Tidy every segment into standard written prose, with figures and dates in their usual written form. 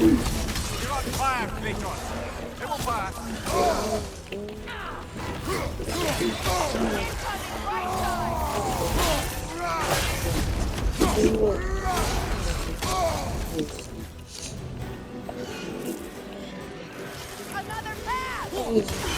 You're on fire, Kratos. It will pass. Another pass!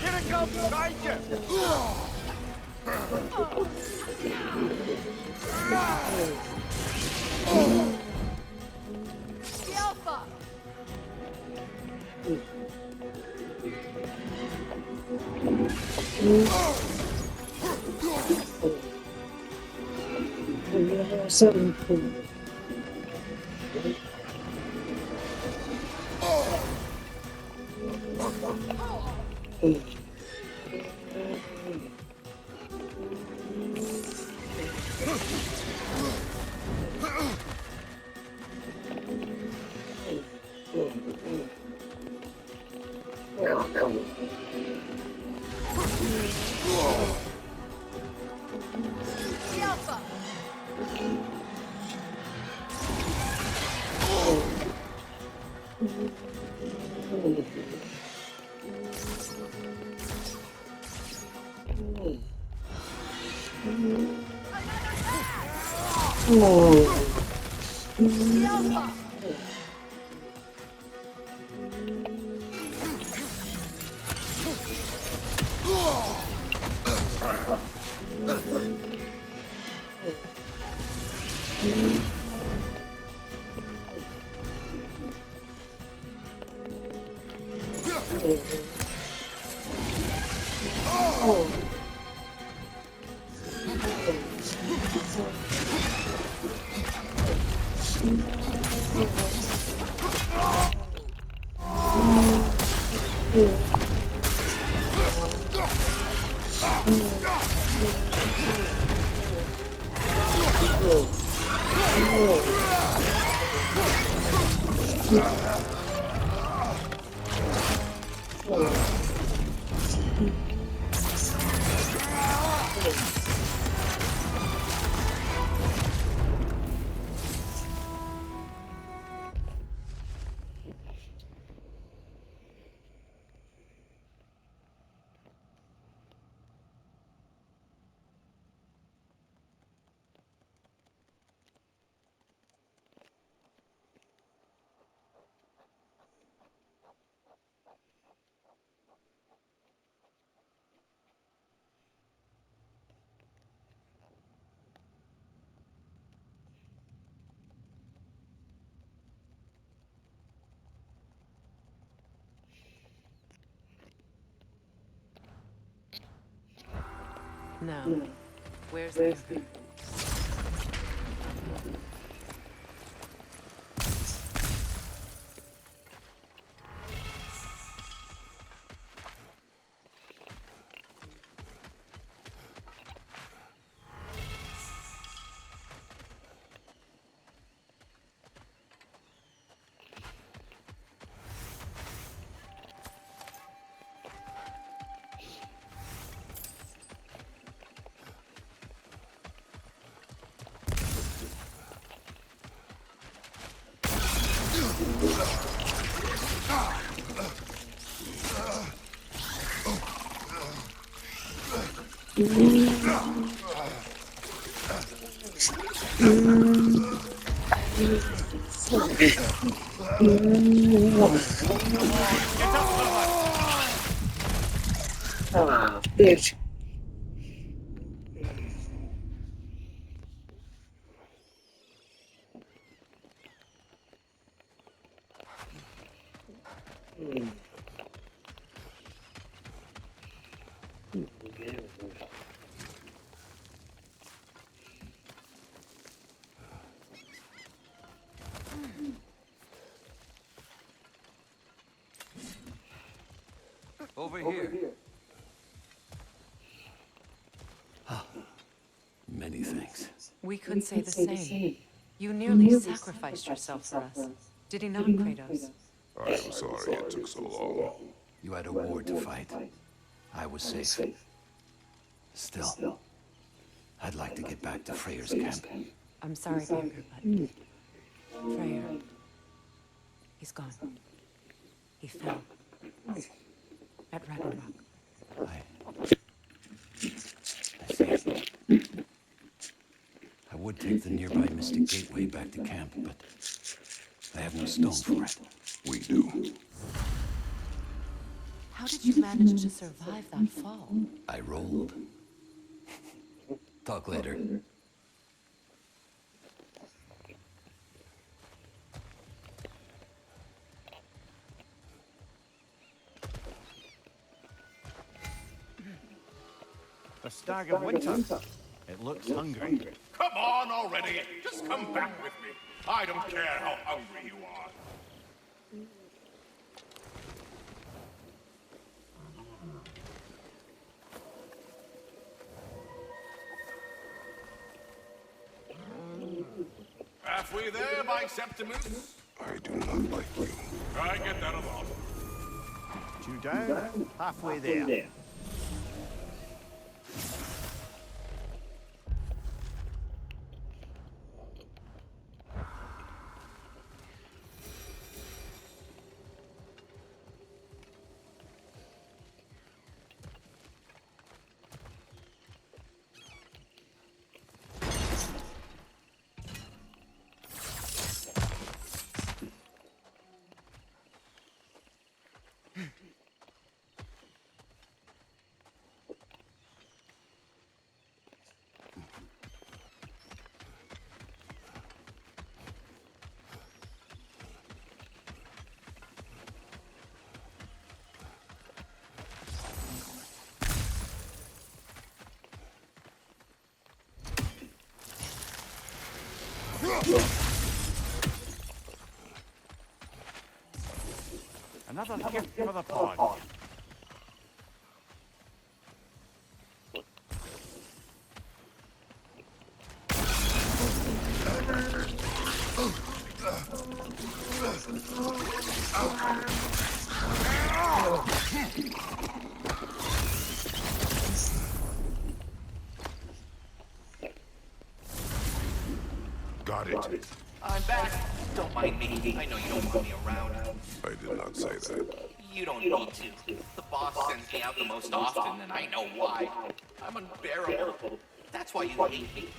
Here it comes, behind you. No. Where's the other? Ah, bitch. Over here. Many thanks. We could say the same. You nearly sacrificed yourself for us. Did he not, Kratos? I am sorry it took so long. You had a war to fight. I was safe. Still, I'd like to get back to Freyr's camp. I'm sorry, Parker, but... Freyr... He's gone. He fell. At Ragnarok. I see. I would take the nearby Mystic Gateway back to camp, but I have no stone for it. We do. How did you manage to survive that fall? I rolled. Talk later. The stag of winter. It looks hungry. Come on already! Just come back with me. I don't care how hungry you are. Halfway there, my Septimus? I do not like you. I get that a lot. 2 down, halfway there. Another gift for the pod. Got it. I'm back. Don't mind me. I know you don't want me around. I did not say that. You don't need to. The boss sends me out the most often, and I know why. I'm unbearable. That's why you hate me.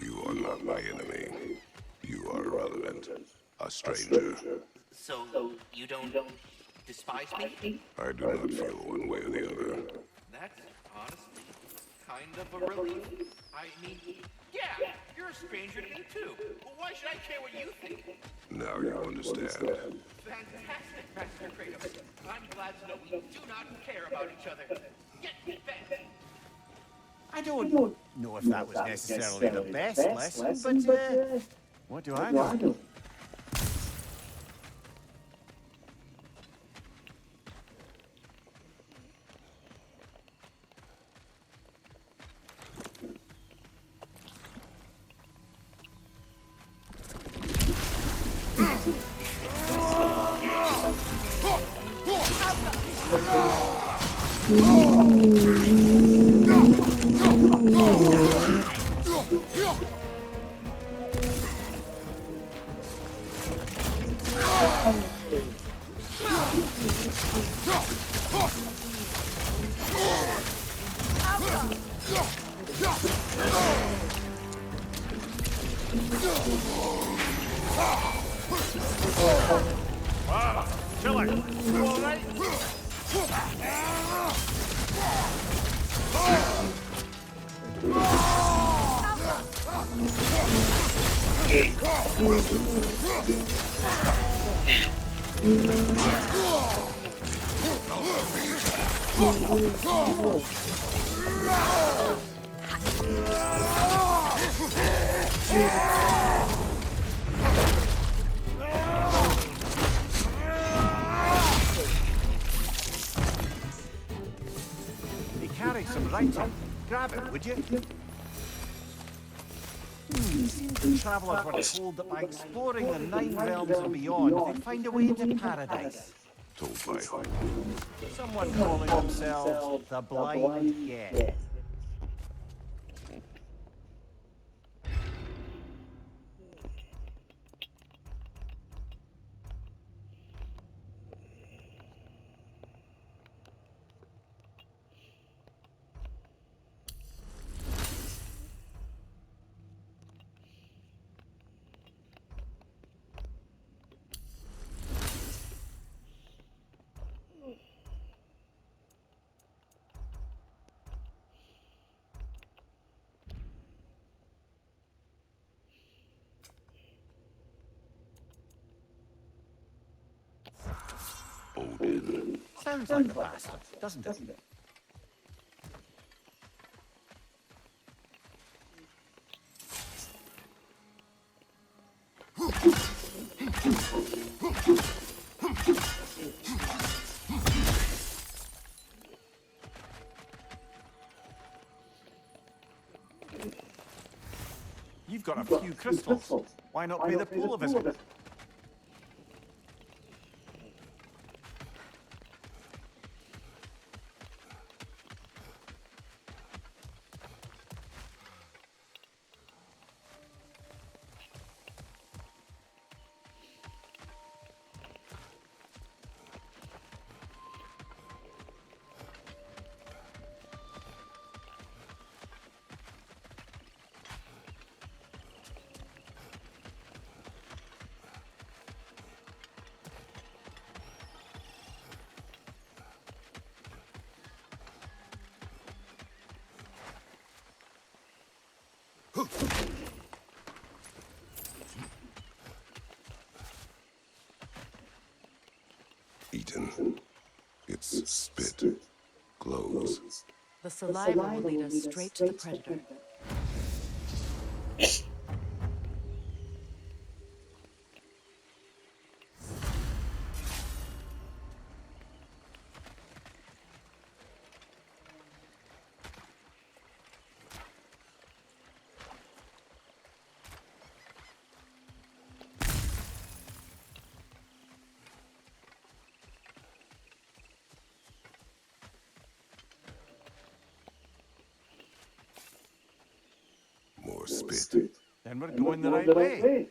You are not my enemy. You are irrelevant. A stranger. So, you don't despise me? I do not feel one way or the other. That's honestly kind of a relief. I mean, yeah, you're a stranger to me too. Why should I care what you think? Now you understand. Fantastic, Master Kratos. I'm glad to know we do not care about each other. Get me back. I don't know if that was necessarily the best lesson, but what do I know? Killer, you all right? He carries some writing. Grab it, would you? It seems the travellers were told that by exploring the nine realms and beyond, they'd find a way into paradise. Told by who? Someone calling themselves the Blind Guest. Odin. Sounds like a bastard, doesn't it? You've got a few crystals. Why not pay the pool a visit? Eaten. Its spit glows. The saliva will lead us straight to the predator. More spit. Then we're going the right way.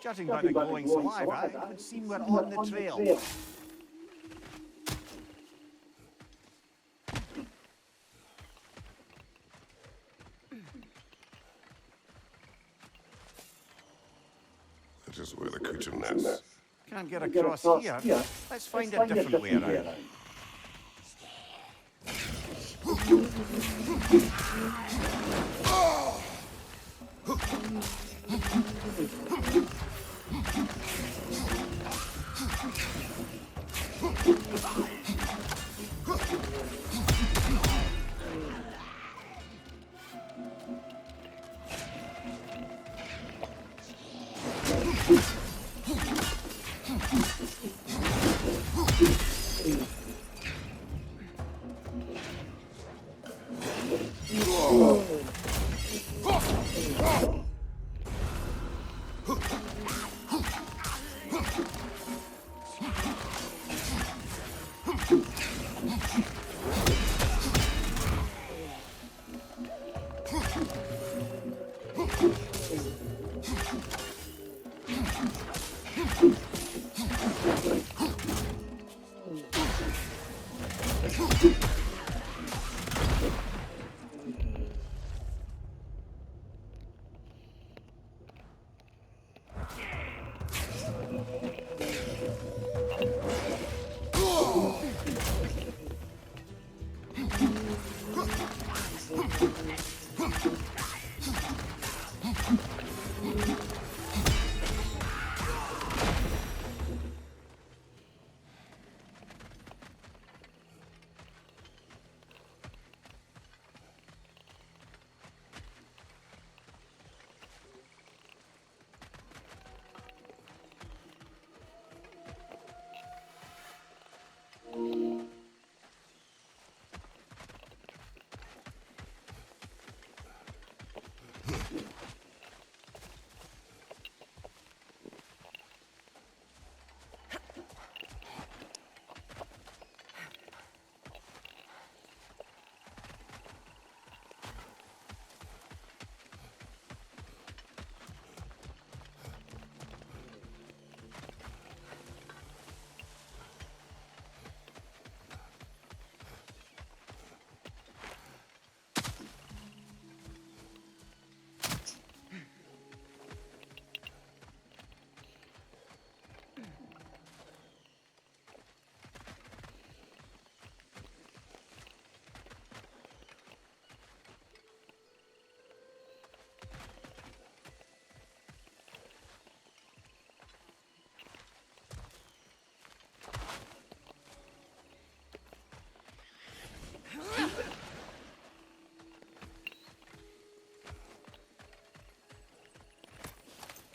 Judging by the glowing saliva, it would seem we're on the trail. That is where the creature nests. Can't get across here. Let's find a different way around.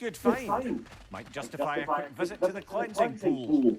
Good find. Might justify a quick visit to the cleansing pool.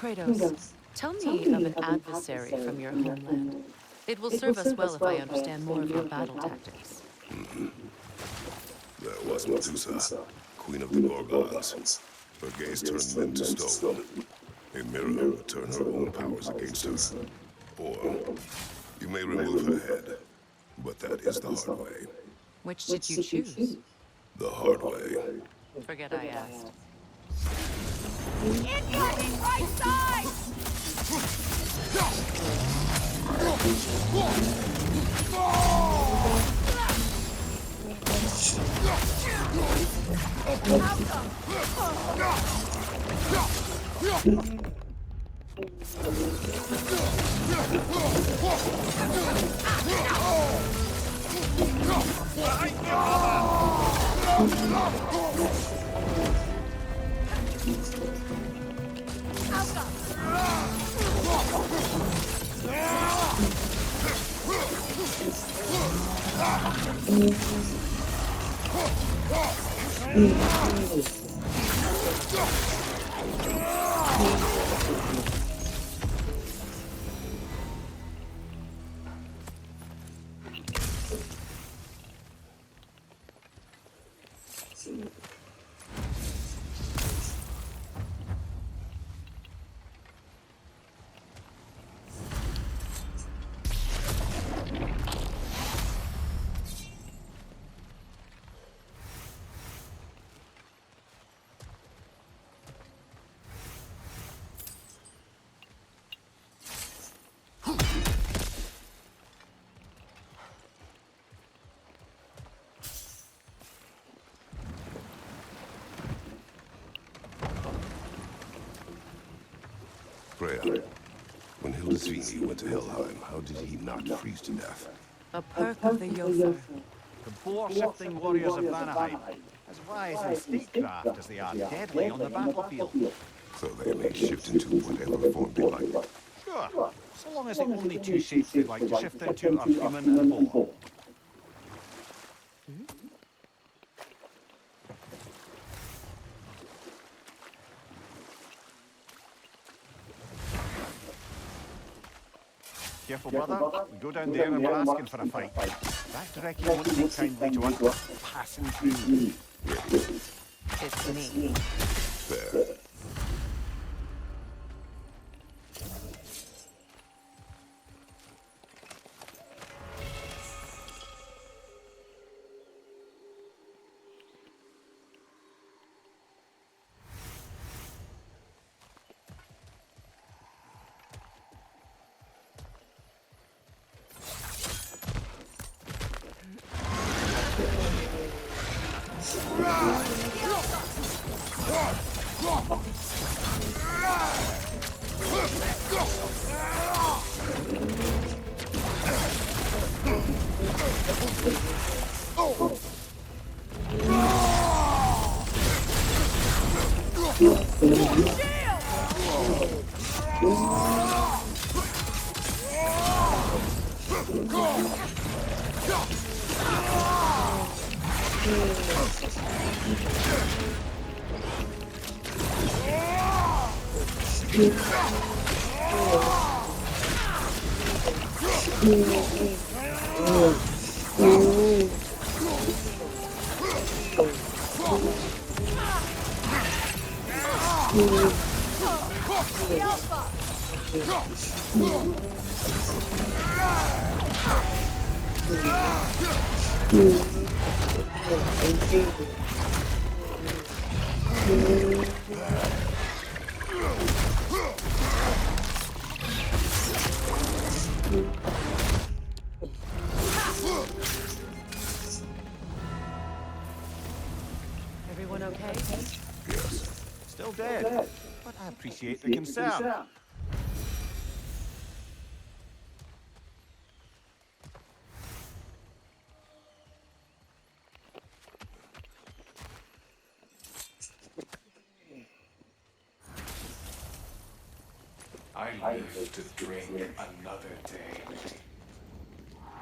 Kratos, tell me of an adversary from your homeland. It will serve us well if I understand more of your battle tactics. There was Medusa, queen of the Gorgons. Her gaze turned men to stone. A mirror would turn her own powers against her. Or, you may remove her head, but that is the hard way. Which did you choose? The hard way. Forget I asked. Incoming right side! Freya, when Hildisvini went to Helheim, how did he not freeze to death? A perk of the Jotnar. The boar-shifting warriors of Vanaheim, as wise in statecraft as they are deadly on the battlefield. So they may shift into whatever form they like. Sure, so long as the only two shapes they'd like to shift into are human and boar. Careful, brother. We go down there and we're asking for a fight. That direction won't take kindly to us passing through. It's me. Fair. Everyone okay? Yes. Still dead, but I appreciate the concern. I live to drink another day.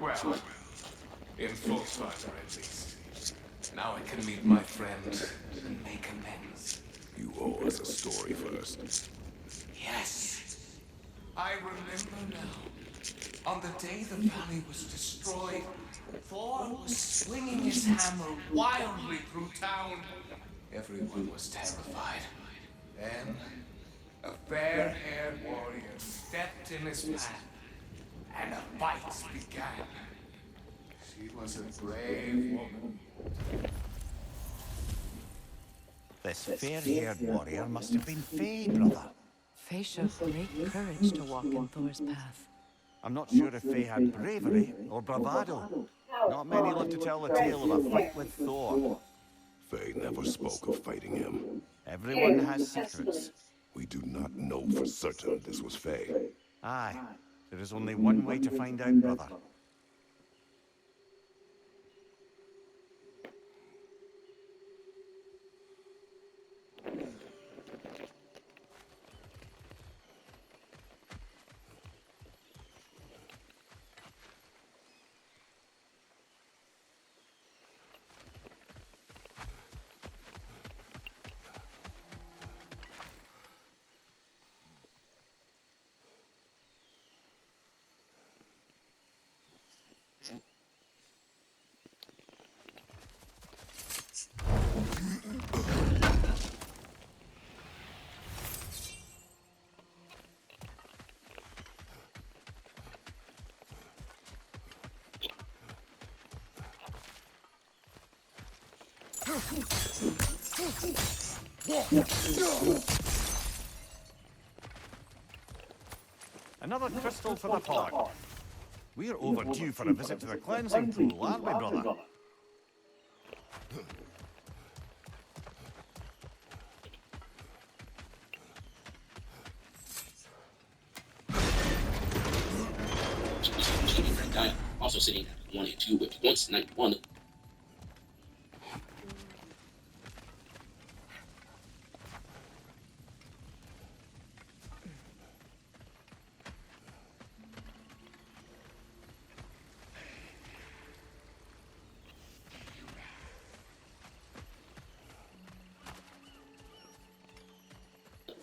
Well, in full time at least. Now I can meet my friend and make amends. You owe us a story first. Yes, I remember now. On the day the valley was destroyed, Thor was swinging his hammer wildly through town. Everyone was terrified. Then, a fair-haired warrior stepped in his path, and a fight began. She was a brave woman. This fair-haired warrior must have been Faye, brother. Faye showed great courage to walk in Thor's path. I'm not sure if Faye had bravery or bravado. Not many live to tell the tale of a fight with Thor. Faye never spoke of fighting him. Everyone has secrets. We do not know for certain this was Faye. Aye, there is only one way to find out, brother. Another crystal for the pot. We're overdue for a visit to the cleansing pool, aren't we, brother? also sitting at 1 and 2 with points, 91.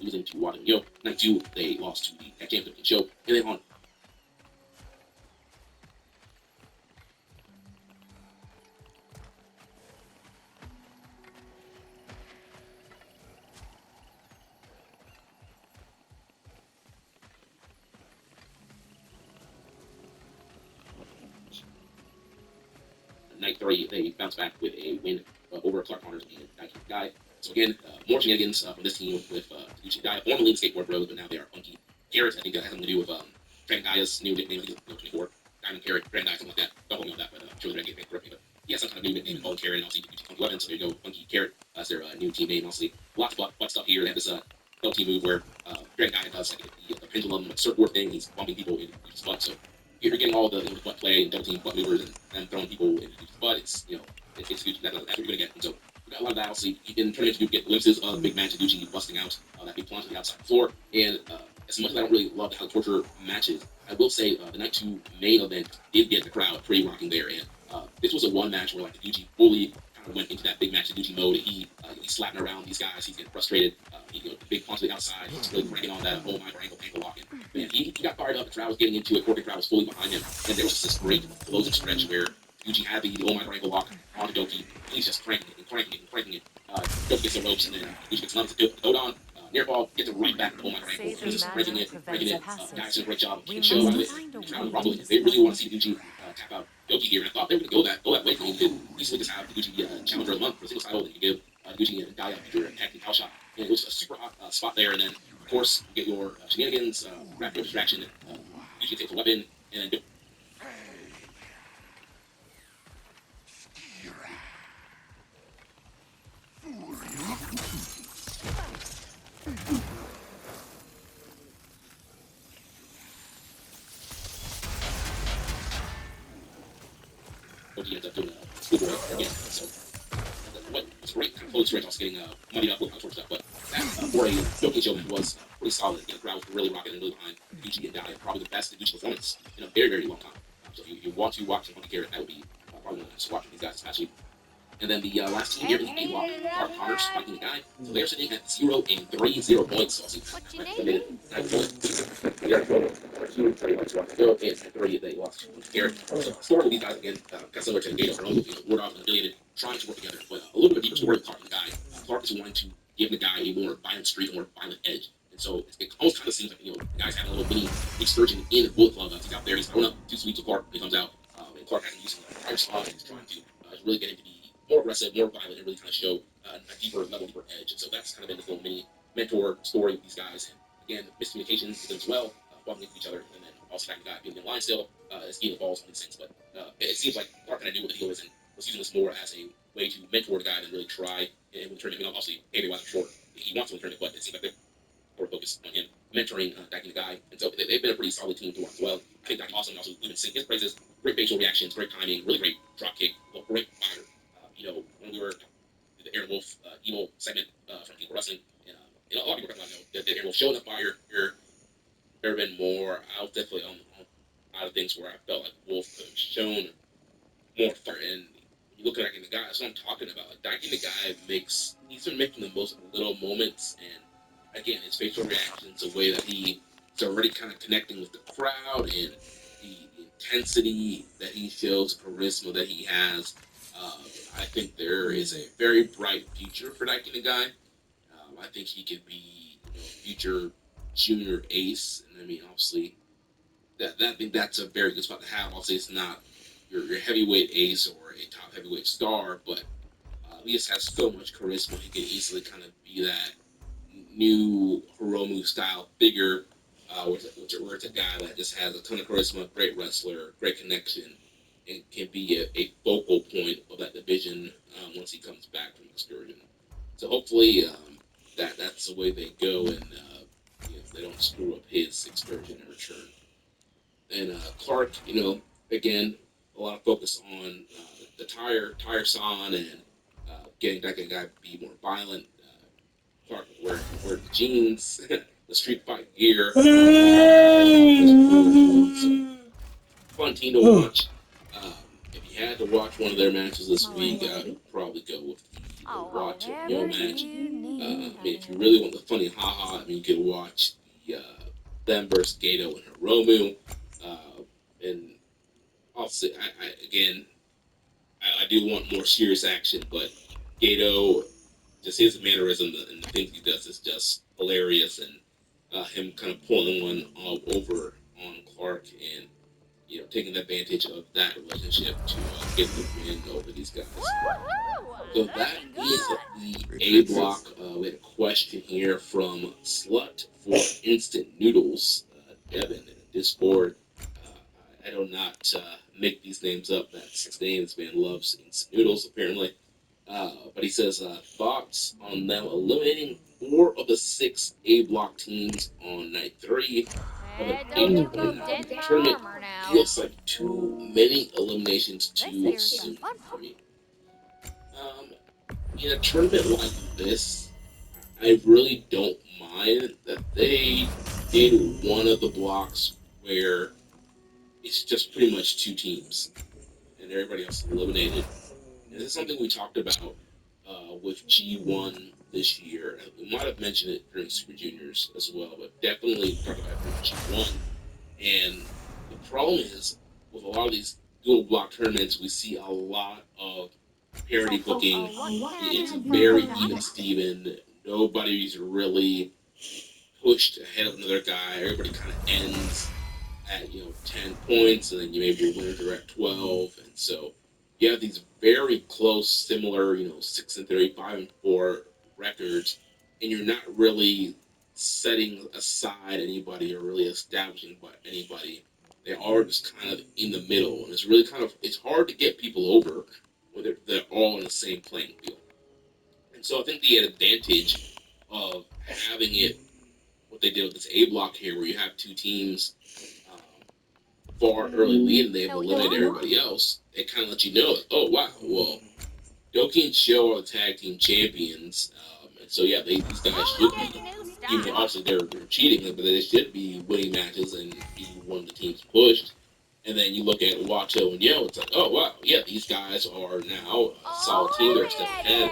Losing to War Ragnarök. Night 2, they lost to the tag champion show. And then on Night 3, they bounce back with a win over Clark Connors and Daiki Guy. So again, more shenanigans from this team with Taguchi Guy, formerly in Skateboard Bros, but now they are Funky Carrot. I think that has something to do with Dragon Gaia's new nickname, I think it's 24, Diamond Carrot, Dragon Guy, something like that. Don't hold me on that, but I'm sure they're going to get correct me. But he has some kind of new nickname called Carrot, and obviously Taguchi Funky Weapon, so there you go, Funky Carrot. That's their new team name, obviously. Lots of butt stuff here. They have this LT move where Dragon Gaia does like the pendulum like, surfboard thing. He's bumping people in his butt, so you're getting all the butt play and double team butt movers and throwing people into his butt. It's it's good. That's what you're gonna get. And so we got a lot of that. Obviously, in tournaments you get glimpses of Big Man Taguchi busting out that big plunge on the outside floor. And as much as I don't really love how the torture matches, I will say the night 2 main event did get the crowd pretty rocking there. And this was a one match where like Taguchi fully kind of went into that big match Taguchi mode. He's slapping around these guys. He's getting frustrated. The big punch to the outside. He's really cranking on that my ankle lock. And man, he got fired up. The crowd was getting into it. Corporate crowd was fully behind him. And there was just this great closing stretch where Taguchi had the ankle lock onto Doki. He's just cranking it and cranking it and cranking it. Doki gets the ropes and then Taguchi gets another to go on. Near fall, gets it right back to ankle. He's just breaking it. Guys did a great job of keeping show out of it. The crowd rumbling. They really want to see Taguchi tap out Doki here. And I thought they were going to go that way. You could easily just have Taguchi Challenger of the Month for a single title. Then you give Taguchi and Gaia your tag team house shot. And it was a super hot spot there. And then, of course, you get your shenanigans, rapid distraction. Taguchi takes a weapon and then he ends up doing a good work again. So what was great, kind of close stretch, also getting muddied up with all sorts of stuff. But that for a Doki show was pretty solid. Again, the crowd was really rocking and really behind Taguchi and Gaia. Probably the best Taguchi performance in a very, very long time. So if you want to watch some Funky Carrot, that would be probably one of the best watching these guys, especially. And then the last team here is A-Lock, Clark Connors fighting the guy. So they're sitting at 0 and 3, 0 points. So What you they need? made it 9 points. They got 2, 30 points to go, and 3 they lost to Garrett. So story with these guys again, kind of similar to Gato, Wardog and affiliated, trying to work together. But a little bit deeper story with Clark and the guy. Clark is wanting to give the guy a more violent streak, a more violent edge. And so it almost kind of seems like, the guy's having a little mini excursion in Bullet Club. He's out there, he's throwing up 2 sweets to Clark when he comes out. And Clark has him using a fire spot, and he's trying to really get him to be more aggressive, more violent, and really kind of show a deeper level, deeper edge. And so that's kind of been this little mini mentor story with these guys. And again, miscommunications with them as well, bumping into each other, and then also having the guy being in line still, as he falls on these things. But it seems like Clark kind of knew what the deal is and was using this more as a way to mentor the guy than really try and win the tournament. Obviously, maybe wasn't sure he wants to win the tournament, but it seems like they're more focused on him mentoring Daiki the guy. And so they've been a pretty solid team to watch as well. I think Daiki also even sing his praises. Great facial reactions, great timing, really great drop kick, great fighter. When we were the Aaron Wolf emo segment from People Wrestling, and a lot of people know that Aaron Wolf showing up fire here. There have been more. I was definitely on out of things where I felt like Wolf could have shown more fire. And you look at Daiki the guy, that's what I'm talking about. Like Daiki the guy he's been making the most little moments, and again, his facial reactions, the way that he's already kind of connecting with the crowd, and the intensity that he shows, charisma that he has. I think there is a very bright future for Daiki the guy. I think he could be a future junior ace, and I mean, obviously, I think that's a very good spot to have. Obviously, it's not your heavyweight ace or a top heavyweight star, but he just has so much charisma. He can easily kind of be that new Hiromu style figure, where it's a guy that just has a ton of charisma, great wrestler, great connection, and can be a focal point of that division once he comes back from excursion. So hopefully that's the way they go, and they don't screw up his excursion in return. And Clark, again, a lot of focus on the tire son and getting that guy to be more violent. Clark wearing the jeans, the street fight gear. Fun team to watch. Um, if you had to watch one of their matches this week, I would probably go with the Oh, Watch and Yo whatever match. you need. I mean, if you really want the funny haha, I mean, you could watch the them versus Gato and Hiromu. And I'll say, again, I do want more serious action, but Gato, just his mannerism and the things he does is just hilarious, and him kind of pulling one over on Clark and taking advantage of that relationship to get the win over these guys. Woo-hoo! So that Looking is good. the A block. We had a question here from Slut for Instant Noodles, Devin, in Discord. I do not make these names up. That's his name. This man loves instant noodles, apparently. But he says thoughts on them eliminating 4 of the 6 A block teams on night 3 of an Don't get 8-point both dead in my tournament. armor now. Feels like too many eliminations This too here's the soon fun for part. me. In a tournament like this, I really don't mind that they did one of the blocks where it's just pretty much 2 teams and everybody else is eliminated. And this is something we talked about with G1 this year. We might have mentioned it during Super Juniors as well, but definitely talked about it during G1. And the problem is, with a lot of these dual block tournaments, we see a lot of parity booking. It's very even Steven. Nobody's really pushed ahead of another guy. Everybody kind of ends at 10 points, and then maybe your winners are at 12, and so you have these very close, similar 6-3, 5-4 records, and you're not really setting aside anybody or really establishing anybody. They are just kind of in the middle, and it's hard to get people over when they're all in the same playing field. And so I think the advantage of having it, what they did with this A block here, where you have 2 teams far early lead and they've eliminated everybody else, it kind of lets you know, like, oh wow, well, Doki and Sho are the tag team champions, and so yeah, these guys should be, even though obviously they're cheating, but they should be winning matches and be one of the teams pushed. And then you look at Wato and Yo, it's like, oh wow, yeah, these guys are now a solid team, they're a step ahead,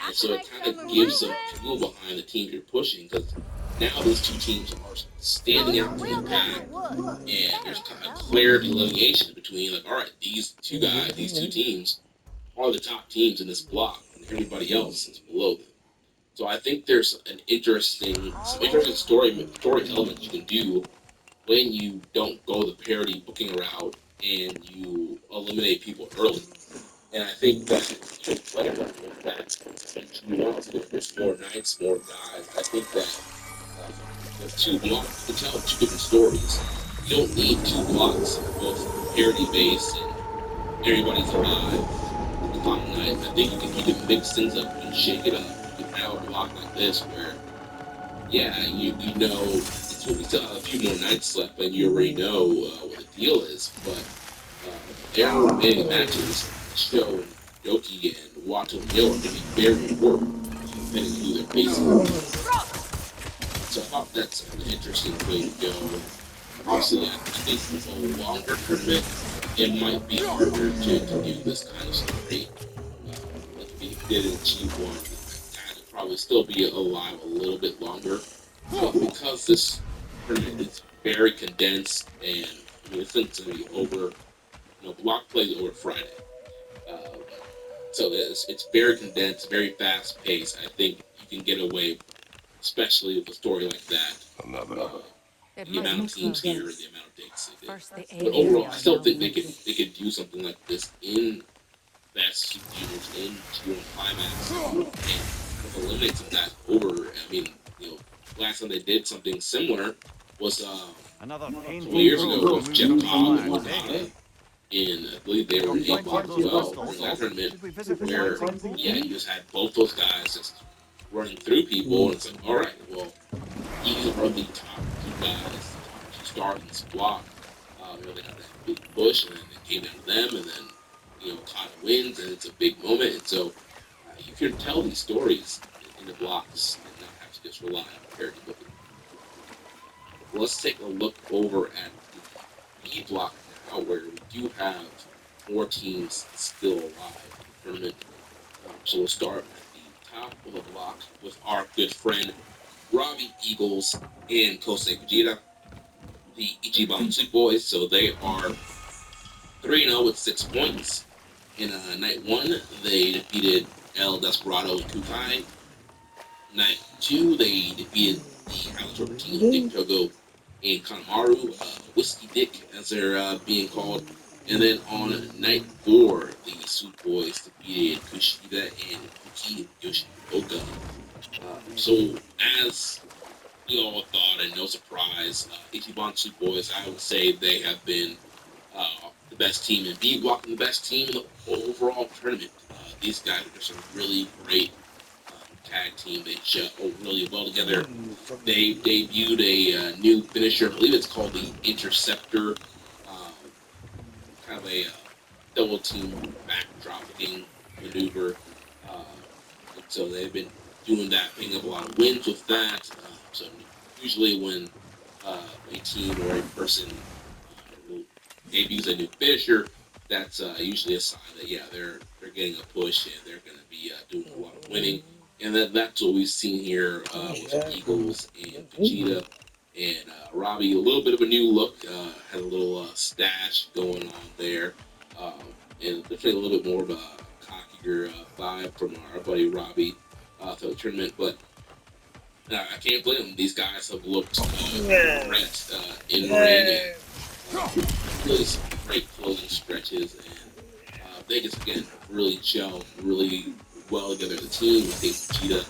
and so it kind of gives some fuel behind the team you're pushing, because now these 2 teams are standing out from the pack, and there's kind of clear delineation between, like, all right, these 2 guys, these 2 teams are the top teams in this block, and everybody else is below them. So I think there's some interesting story elements you can do when you don't go the parity booking route and you eliminate people early. And I think that you can play around with that. If you want to, if there's more nights, more guys, I think that with 2 blocks, you can tell 2 different stories. You don't need 2 blocks, both parity based and everybody's alive. Fun night. I think you can mix things up and shake it up. You can have a block like this where, yeah, you know it's we still have a few more nights left, and you already know what the deal is. But their remaining matches, Sho and Yoki and Wato and Yo, are going to be very important depending on who they're facing. So I thought that's an interesting way to go. Obviously, I think with a longer tournament, it might be harder to do this kind of story. Like we did in G1, guys would probably still be alive a little bit longer. But because this tournament is very condensed, and I mean, it's going to be over, block plays over Friday. Um, so it's very condensed, very fast paced. I think you can get away, especially with a story like that. Another. The amount of teams here, the amount of dates they did. First the But overall, I A still think they could do something like this in Best Juniors, in G1 Climax, and kind of eliminate some of that over. I mean, last time they did something similar was Another a couple painful years proof ago to with move Jeff through Cobb the and lines, Okada. eh? In, I believe they were in A block as well during that tournament, Did we visit for where cleansing? yeah, you just had both those guys just running through people, and it's like, all right, well, these are the top 2 guys, the top 2 stars in this block. They have that really push, and then it came down to them, and then Okada wins, and it's a big moment, and so you can tell these stories in the blocks and not have to just rely on parity booking. Let's take a look over at the B block now, where we do have 4 teams still alive in the tournament. So we'll start at the top of the block with our good friend Robbie Eagles and Kosei Fujita, the Ichiban Sweet Boys. So they are 3-0 with 6 points. In night 1, they defeated El Desperado and Kukai. Night 2, they defeated the House Rubber team, Dick Togo and Kanemaru, Whiskey Dick, as they're being called. And then on night 4, the Sweet Boys defeated Kushida and Yuki Yoshioka. So, as we all thought, and no surprise, Ichiban Sweet Boys, I would say they have been the best team in B Block and the best team in the overall tournament. These guys are just a really great tag team. They gel really well together. They debuted a new finisher. I believe it's called the Interceptor. Kind of a double team backdropping maneuver. And so they've been doing that, picking up a lot of wins with that. So usually when a team or a person debuts a new finisher, that's usually a sign that they're getting a push and they're going to be doing a lot of winning. And that's what we've seen here with Eagles and Vegeta. And Robbie, a little bit of a new look, had a little stash going on there. And definitely a little bit more of a cockier vibe from our buddy Robbie through the tournament. But I can't blame them. These guys have looked great in the ring and really some great closing stretches. And Vegas, again, really gelled really well together as a team. I think Vegeta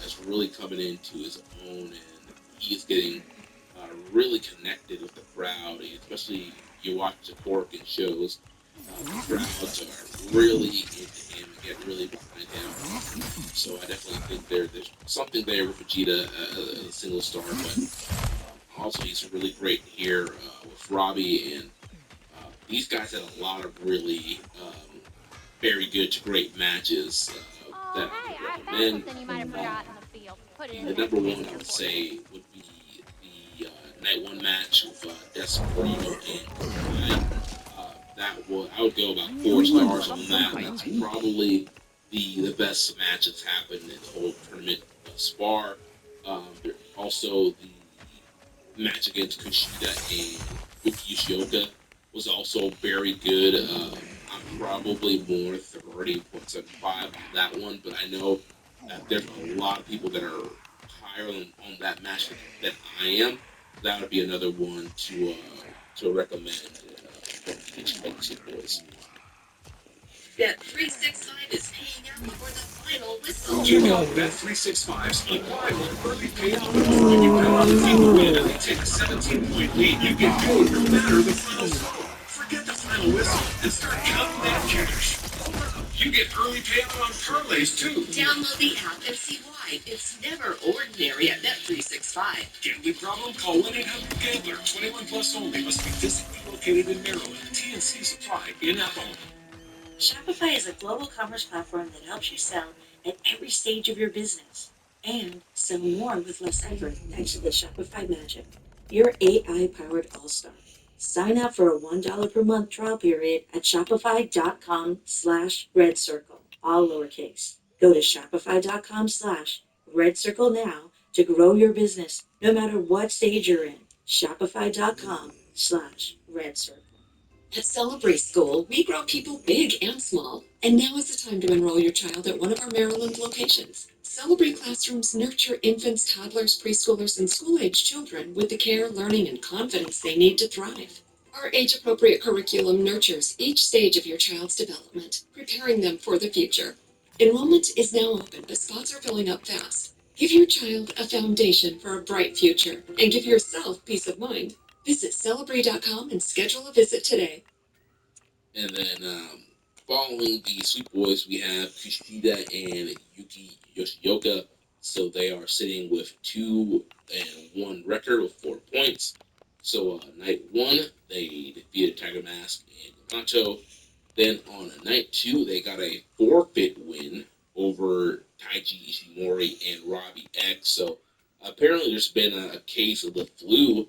is really coming into his own, and he's getting really connected with the crowd, especially you watch the Cork and shows. The crowds are really into him and get really behind him. So I definitely think there's something there with Vegeta as a single star, but also he's really great here with Robbie, and these guys had a lot of really very good to great matches that I would recommend. Something you might have forgotten in the field. Put it in The there. number one I would say would be the night 1 match with Desperado and Kukai. I would go about 4 stars on that. That's probably the best match that's happened in the whole tournament thus far. Also, the match against Kushida and Yuki Yoshioka was also very good. I'm probably more 30.75 on that one, but I know that there's a lot of people that are higher on that match than I am. That would be another one to recommend from each boys. Bet365 is paying out for the final whistle. Check out Bet365's unrivaled early payout offer. When you bet on the team to win and they take a 17-point lead, you get paid no matter the final score. Forget the final whistle and start counting that cash. You get early payout on parlays too. Download the app and see why. It's never ordinary at Bet365. Gambling problem? Call 1-800-GAMBLER. 21 plus only. Must be physically located in Maryland. TNC's apply. In-app only. Shopify is a global commerce platform that helps you sell at every stage of your business and sell more with less effort thanks to the Shopify magic. Your AI-powered all-star. Sign up for a $1 per month trial period at shopify.com/redcircle, all lowercase. Go to shopify.com/redcircle now to grow your business no matter what stage you're in. Shopify.com/redcircle. At Celebrate School, we grow people big and small. And now is the time to enroll your child at one of our Maryland locations. Celebrate classrooms nurture infants, toddlers, preschoolers, and school-age children with the care, learning, and confidence they need to thrive. Our age-appropriate curriculum nurtures each stage of your child's development, preparing them for the future. Enrollment is now open, but spots are filling up fast. Give your child a foundation for a bright future, and give yourself peace of mind. Visit Celebrate.com and schedule a visit today. And then following the Sweet Boys, we have Kushida and Yuki Yoshioka. So they are sitting with 2-1 record with 4 points. So night one, they defeated Tiger Mask and Yamato. Then on night two, they got a forfeit win over Taiji Ishimori and Robbie X. So apparently, there's been a case of the flu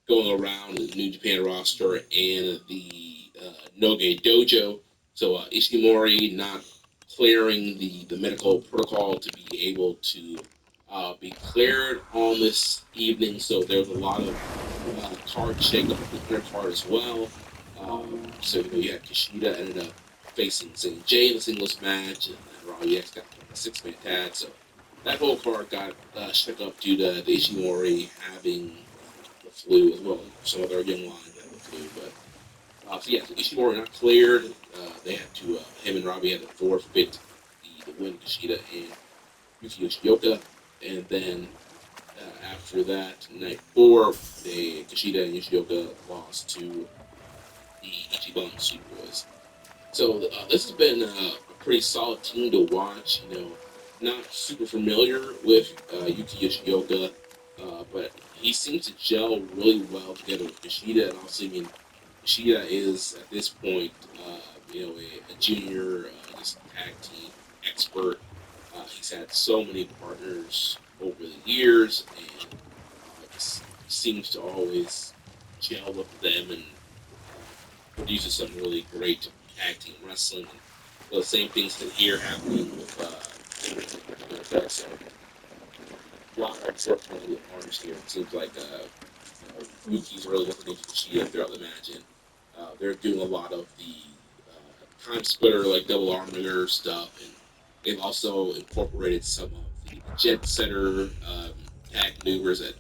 going around the New Japan roster and the Noge Dojo. So Ishimori not clearing the medical protocol to be able to be cleared on this evening. So there was a lot of card shakeup in the undercard as well. So you had Kushida ended up facing St. J in the singles match, and then Robbie X got a six-man tag. So that whole card got shook up due to the Ishimori having the flu as well. Some other young lions had the flu, but so yeah, so Ishimori not cleared. They had to him and Robbie had to forfeit the win Kushida and Yuki Yoshioka, and then after that, night four, they Kushida and Yoshioka lost to the Ichiban Super Boys. So this has been a pretty solid team to watch. Not super familiar with Yuki Yoshioka, but he seems to gel really well together with Kushida. And also, Kushida is at this point, a junior, just tag team expert. He's had so many partners over the years, and just seems to always gel with them and produces some really great tag team wrestling. And the same things that here happening with us. A lot of unfortunately arms here. It seems like Yuki's really looking into Kushida throughout the match, and they're doing a lot of the time splitter, like double arm wringer stuff, and they've also incorporated some of the jet setter tag maneuvers that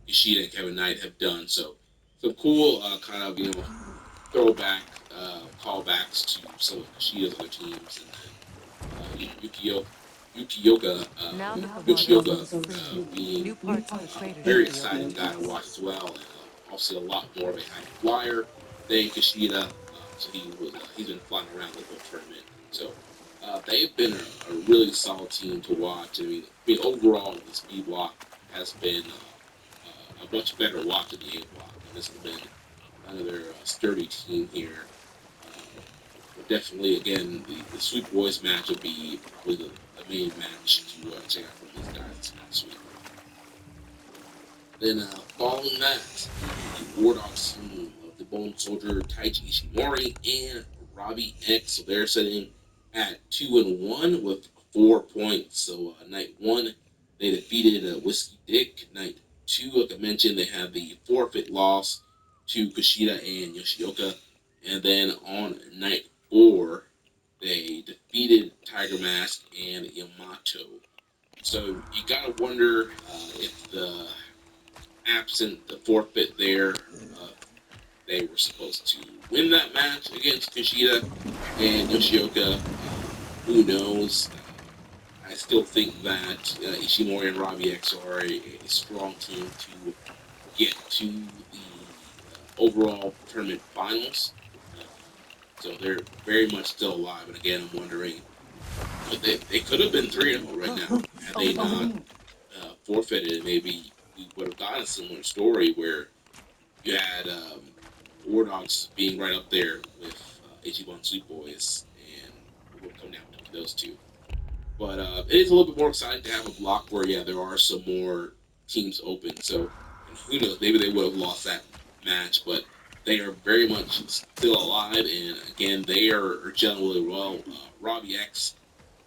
Ishida and Kevin Knight have done. So some cool kind of throwback callbacks to some of Kushida's other teams, and then Yukioka, Now that the water Yoshioka flows freely, being new parts of the a crater very should be exciting opening to guy to us. watch as well, and also a lot more of a high flyer than Kushida. So he's been flying around the whole tournament. So they've been a really solid team to watch. I mean overall the speed block has been a much better watch than the A block, and this has been another sturdy team here. But definitely, again, the Sweet Boys match will be probably the main match to check out from these guys next week. Then following that, the War Dogs team of the Bone Soldier, Taiji Ishimori, and Robbie X. So they're sitting at 2-1 with 4 points. So night one, they defeated Whiskey Dick. Night two, like I mentioned, they had the forfeit loss to Kushida and Yoshioka. And then on night four, they defeated Tiger Mask and Yamato. So you gotta wonder if absent the forfeit there, uh, they were supposed to win that match against Kushida and Yoshioka. Who knows? I still think that Ishimori and Robbie X are a strong team to get to the overall tournament finals. Uh, so they're very much still alive. And again, I'm wondering, they could have been 3-0 right now had they not forfeited. Maybe we would have gotten a similar story where you had War Dogs being right up there with Ichiban Sweet Boys, and it would come down to those two. But it is a little bit more exciting to have a block where, yeah, there are some more teams open. So, and who knows, maybe they would have lost that match, but they are very much still alive, and again, they are gelling really well. Robbie X,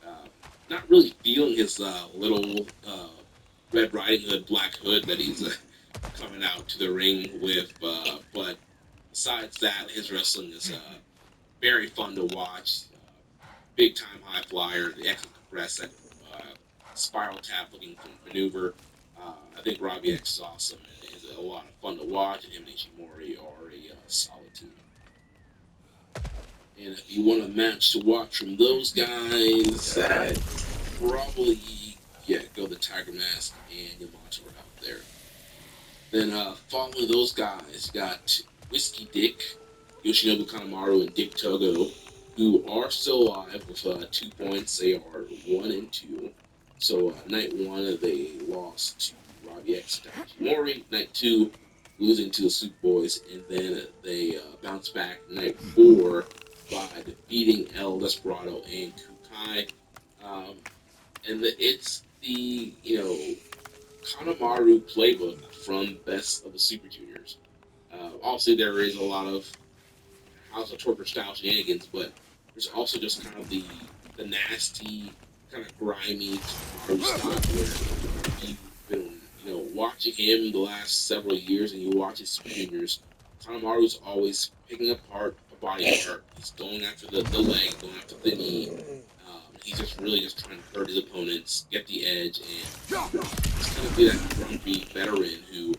uh, not really feeling his little Red Riding Hood black hood that he's coming out to the ring with, but besides that, his wrestling is very fun to watch. Big time high flyer, the excellent compress, that spiral tap looking maneuver. I think Robbie X is awesome and is a lot of fun to watch. And him and Ishimori are a solid team. And if you want a match to watch from those guys, probably go the Tiger Mask and Yamato out there. Then following those guys, got Whiskey Dick, Yoshinobu Kanemaru, and Dick Togo, who are still alive with 2 points. They are 1-2. So night one, they lost to Robbie X and Mori. Night two, losing to the Soup Boys, and then they bounce back night 4 by defeating El Desperado and Kukai. Um, and it's the Kanemaru playbook from Best of the Super Juniors. Obviously, there is a lot of House of Torture style shenanigans, but there's also just kind of the nasty, kind of grimy Kanemaru style where you've been watching him the last several years, and you watch his Super Juniors. Kanemaru's always picking apart a body part. He's going after the leg, going after the knee. He's just really just trying to hurt his opponents, get the edge, and just kind of be that grumpy veteran who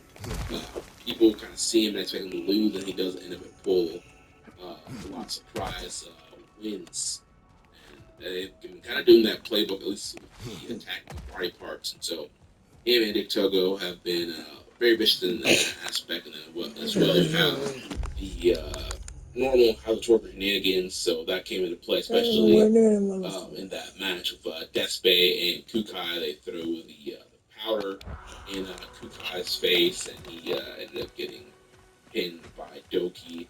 people kind of see him and expect him to lose, and he does end up at pull a lot of surprise wins. And they've been kind of doing that playbook, at least with the attacking body parts. And so him and Dick Togo have been very vicious in that aspect, and then as well you have the normal how the torture shenanigans. So that came into play, especially in that match with Despe and Kukai. They threw the powder in Kukai's face, and he ended up getting pinned by Doki,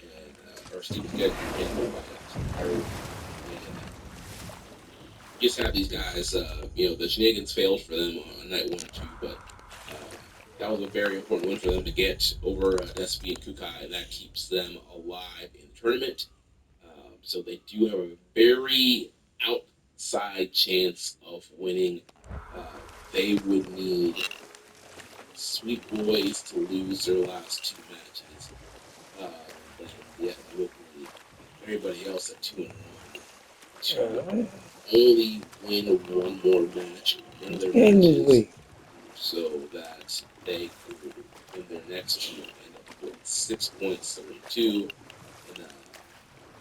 and or Steve getting pinned by Karu. And just have these guys, the shenanigans failed for them on night 1 or 2, but that was a very important win for them to get over Despi and Kukai, and that keeps them alive in the tournament. So they do have a very outside chance of winning. They would need Sweet Boys to lose their last 2 matches. And yeah, they would need everybody else at 2-1 to only win 1 more match, one of their matches, so that they could win their next 2 and end up with 6 points to win 2, and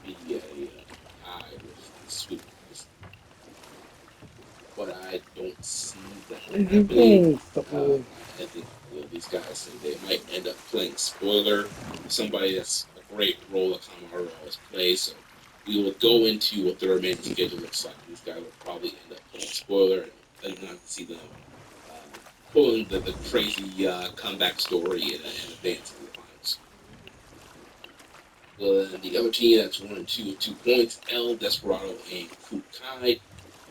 be a tie with the Sweet Boys. But I don't see that happening. I think these guys, they might end up playing spoiler, somebody that's a great role that Kamaru always plays. So we will go into what the remaining schedule looks like. These guys will probably end up playing spoiler, and I do not see them pulling the crazy comeback story and advancing to the finals. Then the other team that's 1 and 2 with 2 points, El Desperado and Kukai.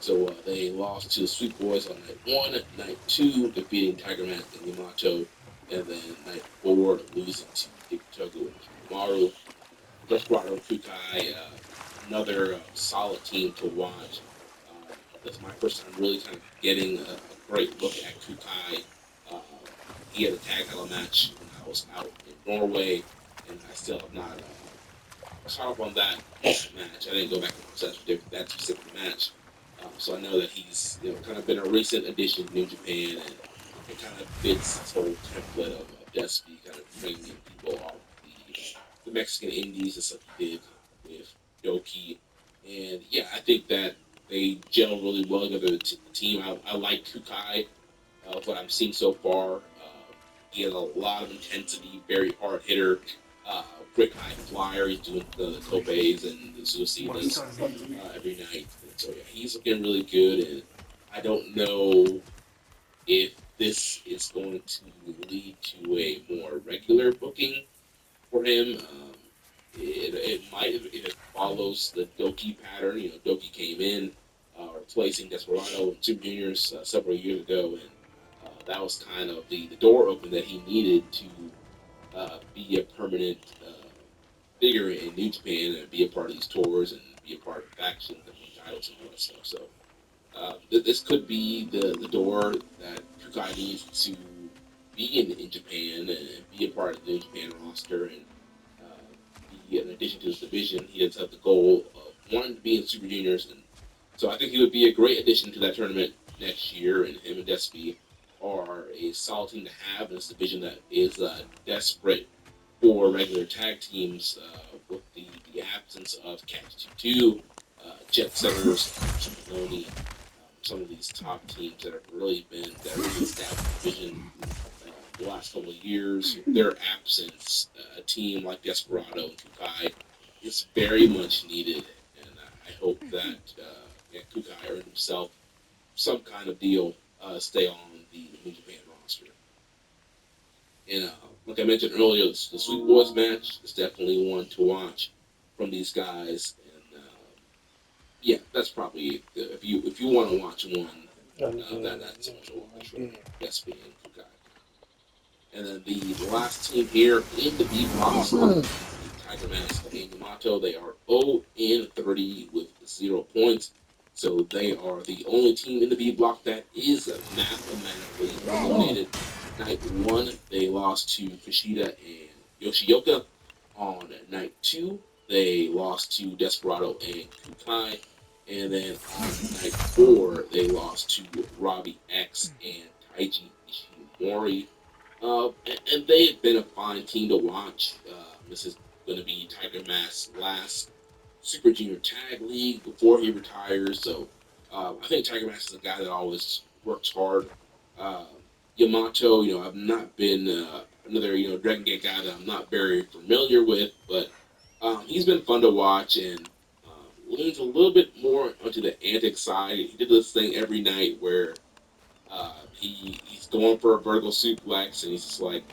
So they lost to the Sweet Boys on night 1, night 2, defeating Tiger Mask and Yamato, and then night 4, losing to Dick Togo and Kimaru. Desperado and Kukai, another solid team to watch. This is my first time really kind of getting a great look at Kukai. Uh, he had a tag title match when I was out in Norway, and I still have not caught up on that match. I didn't go back and watch that specific match. So I know that he's kind of been a recent addition to New Japan, and it kind of fits this whole template of Despy kind of bringing people off the Mexican indies, just like he did with Doki. And yeah, I think that they gel really well together. The team, I like Kukai. What I'm seeing so far, he has a lot of intensity, very hard hitter, quick high flyer. He's doing the topes and the suicidas every night. And so yeah, he's looking really good. And I don't know if this is going to lead to a more regular booking for him. It might if it follows the Doki pattern. Doki came in replacing Desperado and Super Juniors several years ago, and that was kind of the door open that he needed to be a permanent figure in New Japan and be a part of these tours and be a part of factions and win titles and all that stuff. So this could be the door that Kukai needs to be in Japan and be a part of the New Japan roster and be in addition to his division. He does have the goal of wanting to be in Super Juniors, and so I think he would be a great addition to that tournament next year. And him and Despy are a solid team to have in this division that is desperate for regular tag teams with the absence of Catch 2, Jet Setters, Maloney, some of these top teams that have really established division the last couple of years. Their absence, a team like Desperado and Kukai is very much needed, and I hope that Kukai earned himself some kind of deal, stay on the New Japan roster. And like I mentioned earlier, the Sweet Boys match is definitely one to watch from these guys. And yeah, that's probably it. If you want to watch one, that's one to watch from Gatsby and Kukai. And then the last team here in the B block slot, the Tiger Mask and Yamato, they are 0 and 30 with 0 points. So they are the only team in the B block that is mathematically eliminated. Night one, they lost to Kushida and Yoshioka. On night two, they lost to Desperado and Kukai. And then on night four, they lost to Robbie X and Taiji Ishimori. And they've been a fine team to watch. This is going to be Tiger Mask's last Super Junior Tag League before he retires. So I think Tiger Mask is a guy that always works hard. Uh, Yamato, I've not been another Dragon Gate guy that I'm not very familiar with, but he's been fun to watch and leans a little bit more onto the antic side. He did this thing every night where he's going for a vertical suplex and he's just like,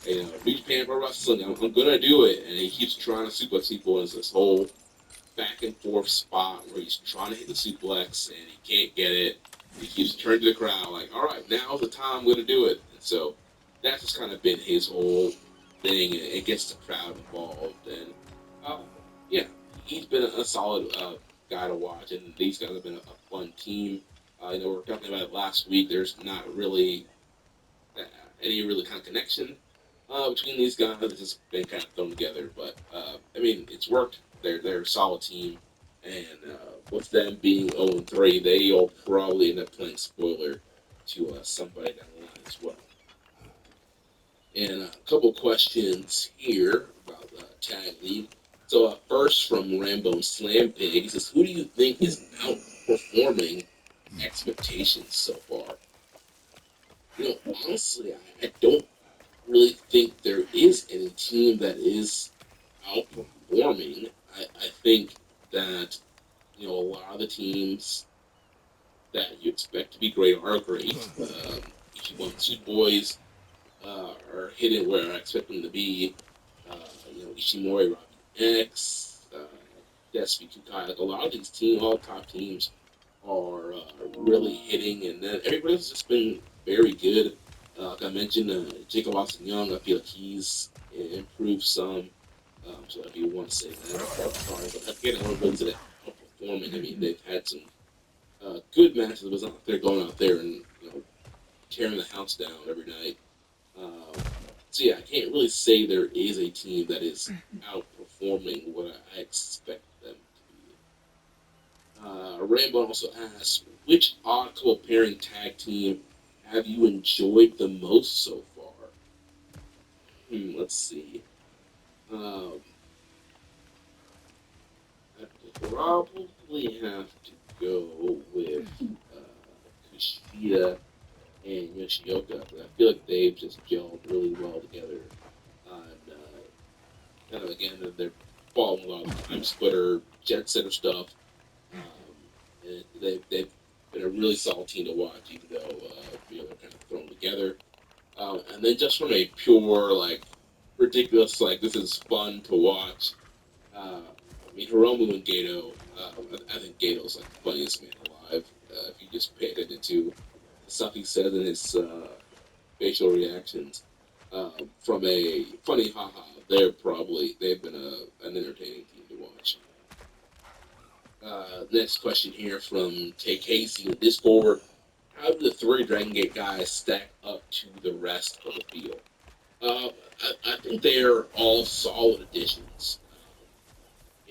New Japan Pro Wrestling, I'm gonna do it, and he keeps trying to suplex people. And it's this whole back and forth spot where he's trying to hit the suplex and he can't get it. He keeps turning to the crowd like, "All right, now's the time I'm going to do it." And so that's just kind of been his whole thing, and it gets the crowd involved. And uh, yeah, he's been a solid guy to watch, and these guys have been a fun team. We were talking about it last week. There's not really uh, any really kind of connection between these guys. It's just been kind of thrown together, but I mean, it's worked. They're a solid team, and with them being 0-3, they'll probably end up playing spoiler to somebody down the line as well. And a couple questions here about the tag league. So first from Rambo Slam Pig, he says, "Who do you think is outperforming expectations so far?" Honestly, I don't really think there is any team that is outperforming. I think that a lot of the teams that you expect to be great are great. Ichiban Suit Boys are hitting where I expect them to be. Ishimori, Robbie X, Despy Kukai. Like a lot of these all top teams are really hitting, and then everybody's just been very good. Like I mentioned, Jacob Austin Young, I feel like he's improved some. So I do want to say that. Sorry, but again, I want to go into that outperforming. I mean, they've had some good matches, but it's not like they're going out there and tearing the house down every night. Um, so yeah, I can't really say there is a team that is outperforming what I expect them to be. Rainbow also asks, which odd couple pairing tag team have you enjoyed the most so far? Let's see. Um, I probably have to go with Kushida and Yoshioka. I feel like they've just gelled really well together. And kind of again, they're following a lot of time splitter, jet setter stuff. And they've been a really solid team to watch, even though they're kind of thrown together. And then just from a pure ridiculous this is fun to watch. I mean Hiromu and Gato. I think Gato's like the funniest man alive. If you just pay attention to the stuff he says and his facial reactions. From a funny haha, they've been an entertaining team to watch. Next question here from KKC in Discord. How do the three Dragon Gate guys stack up to the rest of the field? Uh, I think they're all solid additions.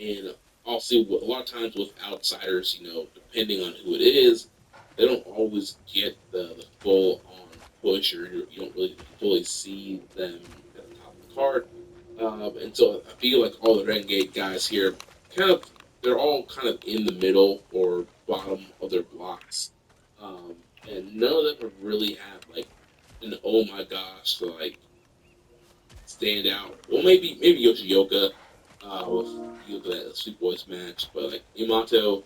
And also, a lot of times with outsiders, depending on who it is, they don't always get the full on push, or you don't really fully see them at the top of the card. And so I feel like all the Dragon Gate guys here, kind of, they're all kind of in the middle or bottom of their blocks. And none of them have really had an oh my gosh, stand out. Well, maybe Yoshioka with that Sweet Boys match, but Yamato,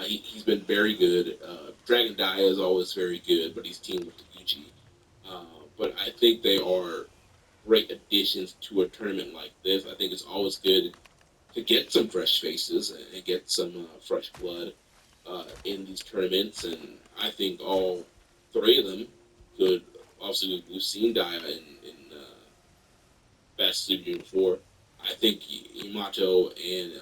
he's been very good. Dragon Dia is always very good, but he's teamed with Taguchi. But I think they are great additions to a tournament like this. I think it's always good to get some fresh faces and get some fresh blood in these tournaments. And I think all three of them could. Obviously, we've seen Daya in Best Super Junior 4. I think Yamato and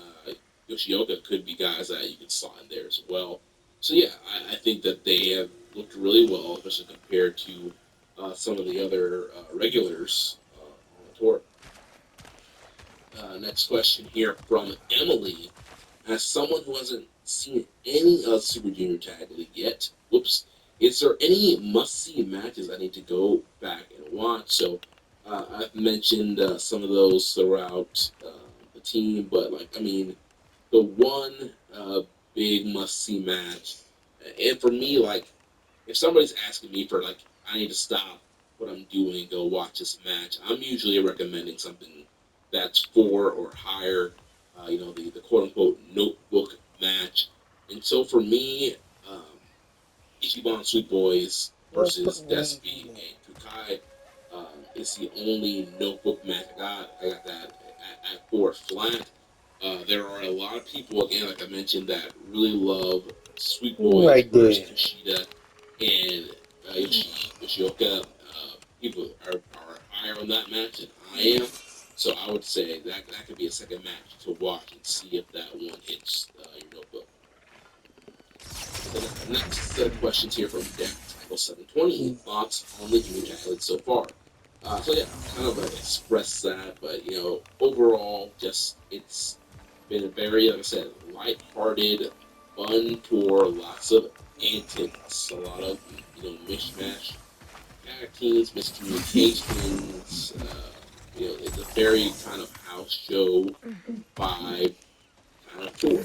Yoshioka could be guys that you could slot in there as well. So yeah, I think that they have looked really well, especially compared to some of the other regulars on the tour. Next question here from Emily. As someone who hasn't seen any of Super Junior Tag League yet, is there any must-see matches I need to go back and watch? So I've mentioned some of those throughout the team, but the one big must-see match, and for me, if somebody's asking me for I need to stop what I'm doing and go watch this match, I'm usually recommending something that's 4 or higher, the quote unquote notebook match. And so for me, um, Ichiban Sweet Boys versus Despy and Kukai is the only notebook match I got. I got that at 4 flat. There are a lot of people, again, like I mentioned, that really love Sweet Boys versus Kushida and Yoshioka. People are higher on that match than I am. So I would say that could be a second match to watch and see if that one hits your notebook. So the next set of questions here from Dan Tackle 720. Thoughts on the Junior Tag League so far? So yeah, kind of express that, but overall, just it's been a very, like I said, light-hearted, fun tour. Lots of antics, a lot of mishmash tag teams, miscommunications. It's a very kind of house show vibe kind of tour,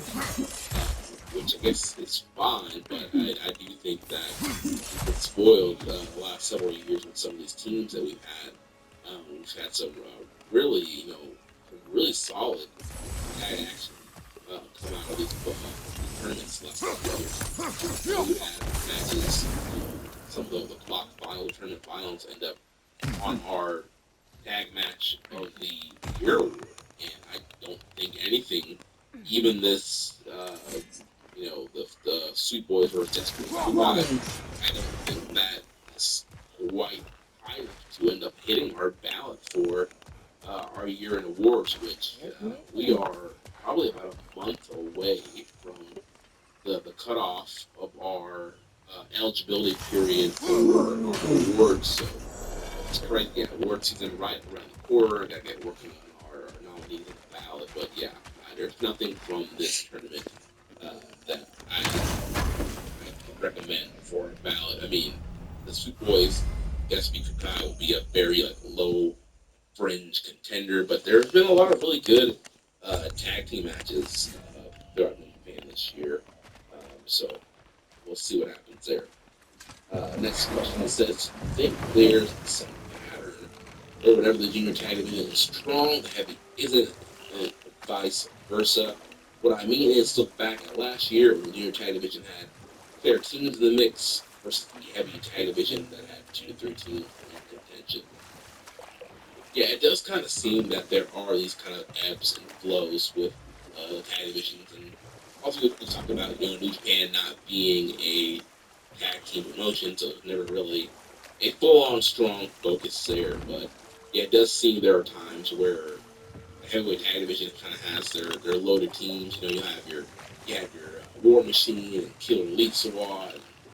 which I guess is fine, but I do think that it's spoiled the last several years with some of these teams that we've had. We've had some really, really solid tag action come out of these tournaments the last couple of years. We've had matches, some of the clock final tournament finals end up on our tag match of the year award, and I don't think anything, even this, the Sweet Boys versus Desperate Housewives, I don't think that is quite high enough to end up hitting our ballot for our year-end awards, which we are probably about a month away from the cutoff of our eligibility period for our awards. So it's correct, yeah, award season right around the corner. I gotta get working on our nominees and the ballot, but yeah, there's nothing from this tournament that I could recommend for a ballot. I mean, the Sweet Boys, Gatsby Kukai will be a very low fringe contender, but there's been a lot of really good tag team matches throughout New Japan this year. So we'll see what happens there. Next question says, think there's some pattern or whatever the junior tag division is strong, the heavy isn't, and vice versa. What I mean is, look back at last year when the junior tag division had fair teams in the mix versus the heavy tag division that had 2 to 3 teams in contention. Yeah, it does kind of seem that there are these kind of ebbs and flows with the tag divisions, and also we talk about New Japan not being a tag team promotion, so it's never really a full-on strong focus there. But yeah, it does seem there are times where the heavyweight tag division kind of has their loaded teams. You have your War Machine and Killer Elite Squad,